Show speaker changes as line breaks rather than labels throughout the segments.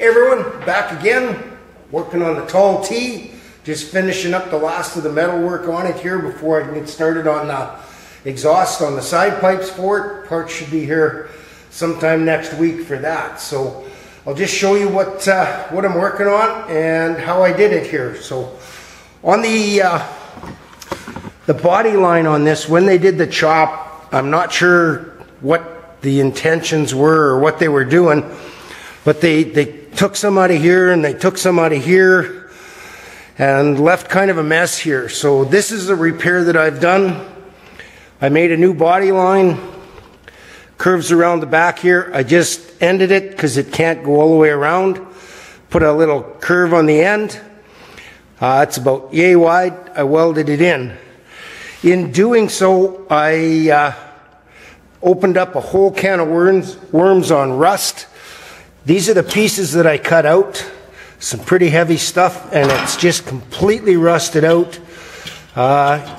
Hey everyone, back again, working on the tall T. Just finishing up the last of the metal work on it here before I can get started on the exhaust on the side pipes for it. Parts should be here sometime next week for that. So I'll just show you what I'm working on and how I did it here. So on the body line on this, when they did the chop, I'm not sure what the intentions were or what they were doing, but they took some out of here and they took some out of here and left kind of a mess here. So this is a repair that I've done. I made a new body line, curves around the back here. I just ended it because it can't go all the way around. Put a little curve on the end. It's about yay wide. I welded it in. In doing so, I opened up a whole can of worms on rust. These are the pieces that I cut out. Some pretty heavy stuff, and it's just completely rusted out.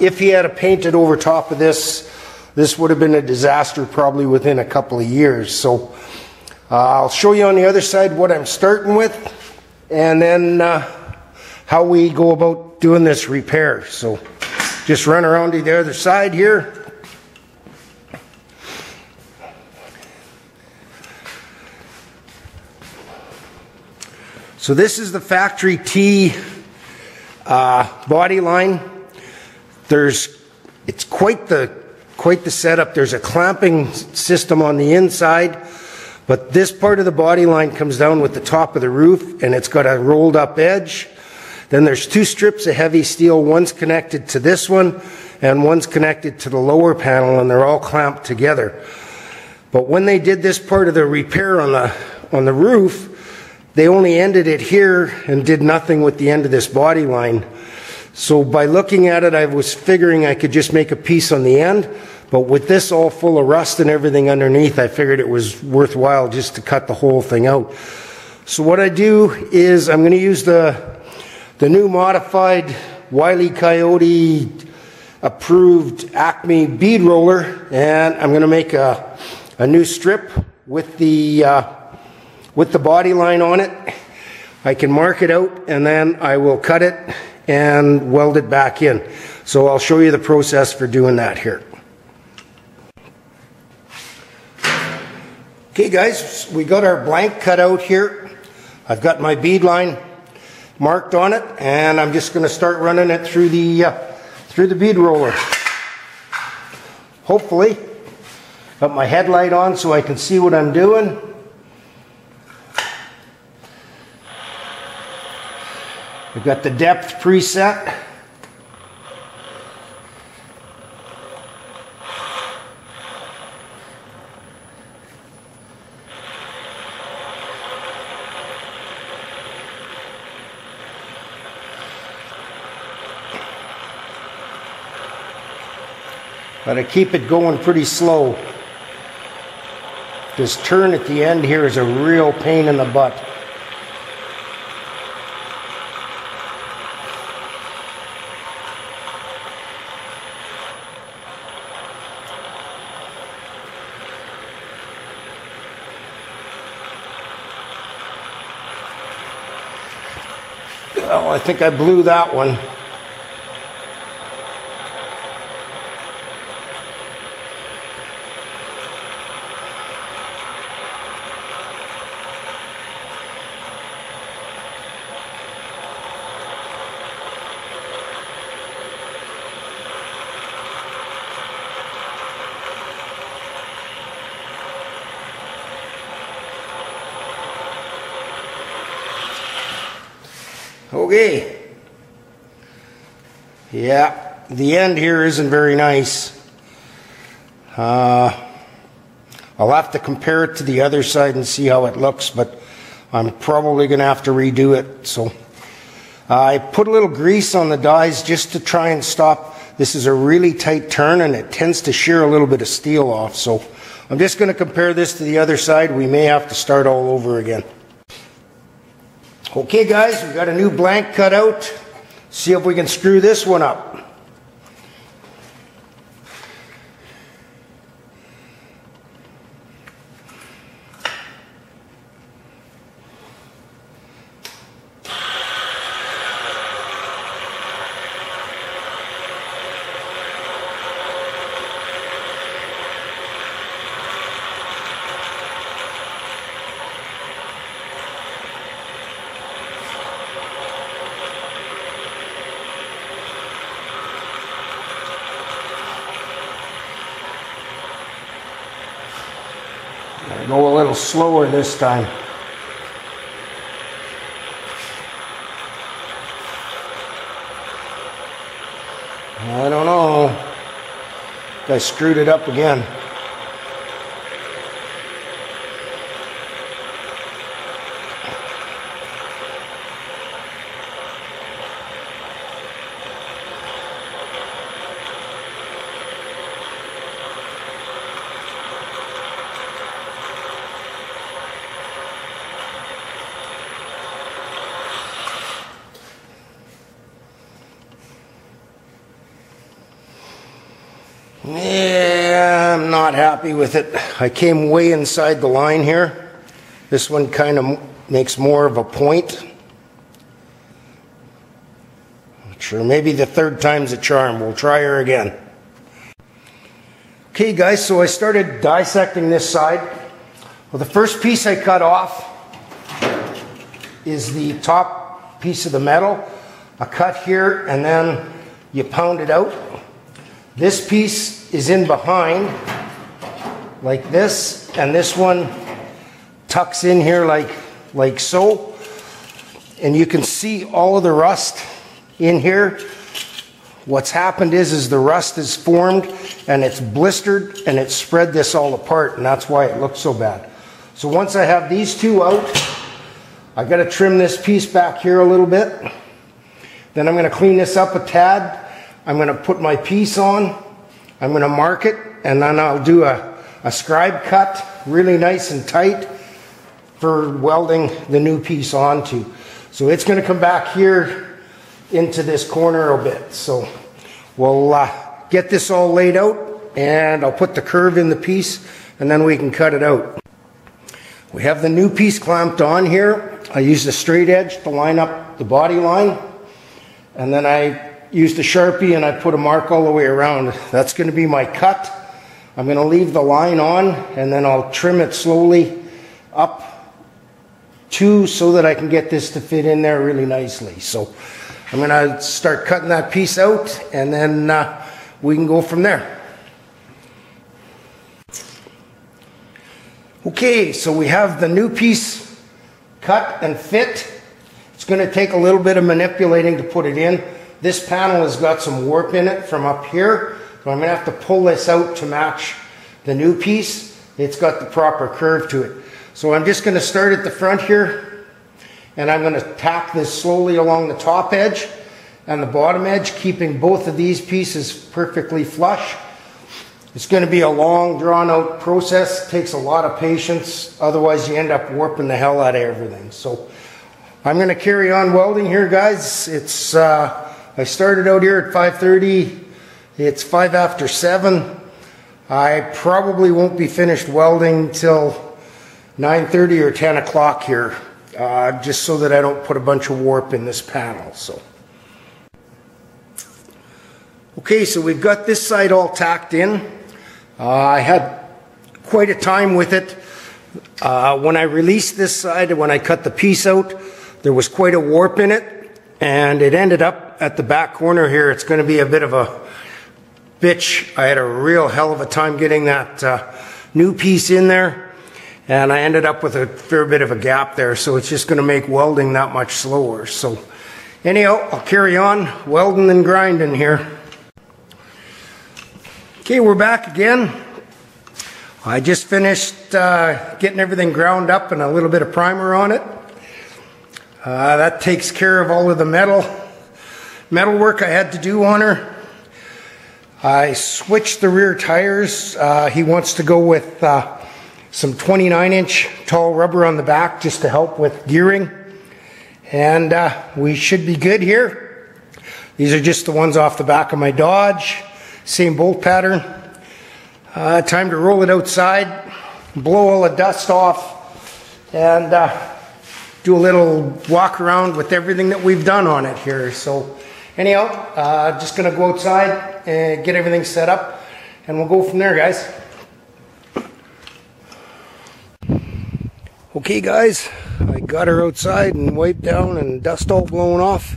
If he had painted over top of this, this would have been a disaster probably within a couple of years. So I'll show you on the other side what I'm starting with, and then how we go about doing this repair. So just run around to the other side here. So this is the factory T body line. It's quite the setup. There's a clamping system on the inside, but this part of the body line comes down with the top of the roof, and it's got a rolled up edge. Then there's two strips of heavy steel. One's connected to this one, and one's connected to the lower panel, and they're all clamped together. But when they did this part of the repair on the roof, they only ended it here and did nothing with the end of this body line. So by looking at it, I was figuring I could just make a piece on the end, but with this all full of rust and everything underneath, I figured it was worthwhile just to cut the whole thing out. So what I do is I'm going to use the new modified Wile E. Coyote approved Acme bead roller, and I'm going to make a new strip with the body line on it. I can mark it out, and then I will cut it and weld it back in. So I'll show you the process for doing that here. Okay guys, we got our blank cut out here. I've got my bead line marked on it, and I'm just going to start running it through the bead roller. Hopefully, got my headlight on so I can see what I'm doing. We've got the depth preset. Gotta keep it going pretty slow. This turn at the end here is a real pain in the butt. Well, I think I blew that one. Okay. Yeah, the end here isn't very nice. I'll have to compare it to the other side and see how it looks, but I'm probably going to have to redo it. So I put a little grease on the dies just to try and stop. This is a really tight turn, and it tends to shear a little bit of steel off. So I'm just going to compare this to the other side. We may have to start all over again. Okay guys, we got a new blank cut out. See if we can screw this one up. I go a little slower this time. I don't know. I screwed it up again. Yeah, I'm not happy with it. I came way inside the line here. This one kind of makes more of a point. Not sure, maybe the third time's a charm. We'll try her again. Okay guys, so I started dissecting this side. Well, the first piece I cut off is the top piece of the metal. I cut here and then you pound it out. This piece is in behind like this, and this one tucks in here like so. And you can see all of the rust in here. What's happened is the rust is formed and it's blistered and it's spread this all apart, and that's why it looks so bad. So once I have these two out, I got to trim this piece back here a little bit. Then I'm going to clean this up a tad. I'm going to put my piece on, I'm going to mark it, and then I'll do a scribe cut, really nice and tight, for welding the new piece onto. So it's going to come back here into this corner a bit. So we'll get this all laid out, and I'll put the curve in the piece, and then we can cut it out. We have the new piece clamped on here. I used a straight edge to line up the body line, and then I used a Sharpie and I put a mark all the way around. That's going to be my cut. I'm going to leave the line on, and then I'll trim it slowly up so that I can get this to fit in there really nicely. So I'm going to start cutting that piece out, and then we can go from there. Okay, so we have the new piece cut and fit. It's going to take a little bit of manipulating to put it in. This panel has got some warp in it from up here, so I'm going to have to pull this out to match the new piece. It's got the proper curve to it. So I'm just going to start at the front here, and I'm going to tack this slowly along the top edge and the bottom edge, keeping both of these pieces perfectly flush. It's going to be a long, drawn-out process. It takes a lot of patience, otherwise you end up warping the hell out of everything. So I'm going to carry on welding here, guys. It's I started out here at 5:30. It's 5 after 7. I probably won't be finished welding till 9:30 or 10 o'clock here, just so that I don't put a bunch of warp in this panel. So, okay, so we've got this side all tacked in. I had quite a time with it. When I released this side and when I cut the piece out, there was quite a warp in it, and it ended up at the back corner here. It's going to be a bit of a bitch. I had a real hell of a time getting that new piece in there, and I ended up with a fair bit of a gap there, so it's just going to make welding that much slower. So anyhow, I'll carry on welding and grinding here. Okay, we're back again. I just finished getting everything ground up and a little bit of primer on it. That takes care of all of the metal work I had to do on her. I switched the rear tires. He wants to go with some 29-inch tall rubber on the back just to help with gearing. And we should be good here. These are just the ones off the back of my Dodge. Same bolt pattern. Time to roll it outside, blow all the dust off, and do a little walk around with everything that we've done on it here. So anyhow, just going to go outside and get everything set up, and we'll go from there, guys. Okay, guys, I got her outside and wiped down and dust all blown off.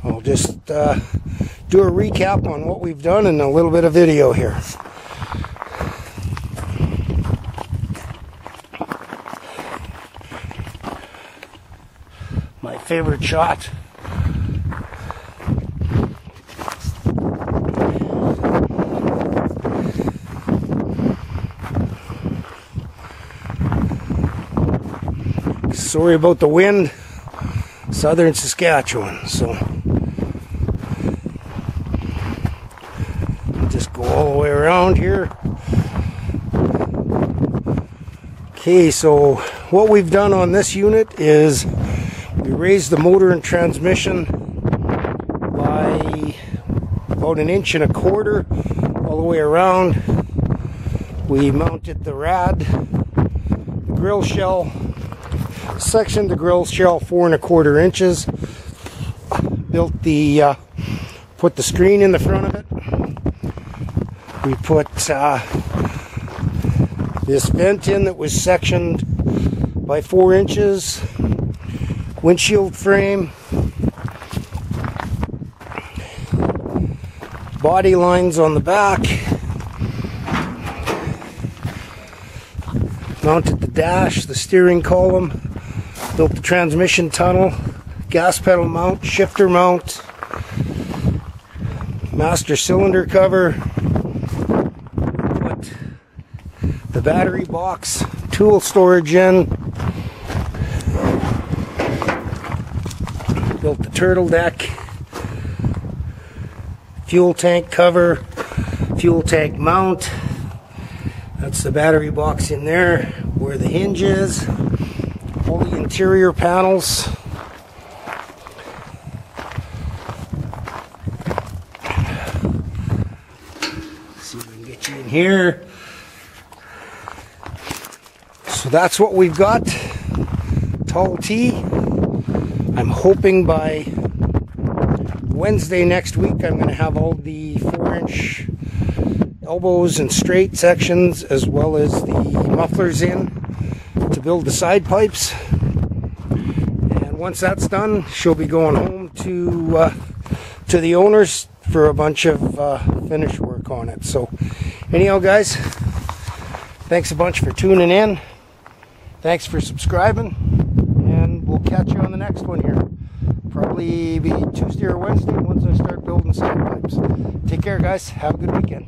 I'll just do a recap on what we've done and a little bit of video here. favorite shot. Sorry about the wind, southern Saskatchewan, so just go all the way around here. Okay, so what we've done on this unit is we raised the motor and transmission by about 1.25 inches all the way around. We mounted the rad, the grill shell, sectioned the grill shell 4¼ inches, built the put the screen in the front of it. We put this vent in that was sectioned by 4 inches, windshield frame, body lines on the back, mounted the dash, the steering column, built the transmission tunnel, gas pedal mount, shifter mount, master cylinder cover, put the battery box, tool storage in, built the turtle deck, fuel tank cover, fuel tank mount. That's the battery box in there where the hinge is. All the interior panels. Let's see if we can get you in here. So that's what we've got. Tall T. I'm hoping by Wednesday next week I'm going to have all the 4-inch elbows and straight sections as well as the mufflers in to build the side pipes. And once that's done, she'll be going home to the owners for a bunch of finish work on it. So anyhow, guys, thanks a bunch for tuning in. Thanks for subscribing, and we'll catch you on the next one here. Probably be Tuesday or Wednesday once I start building side pipes. Take care, guys. Have a good weekend.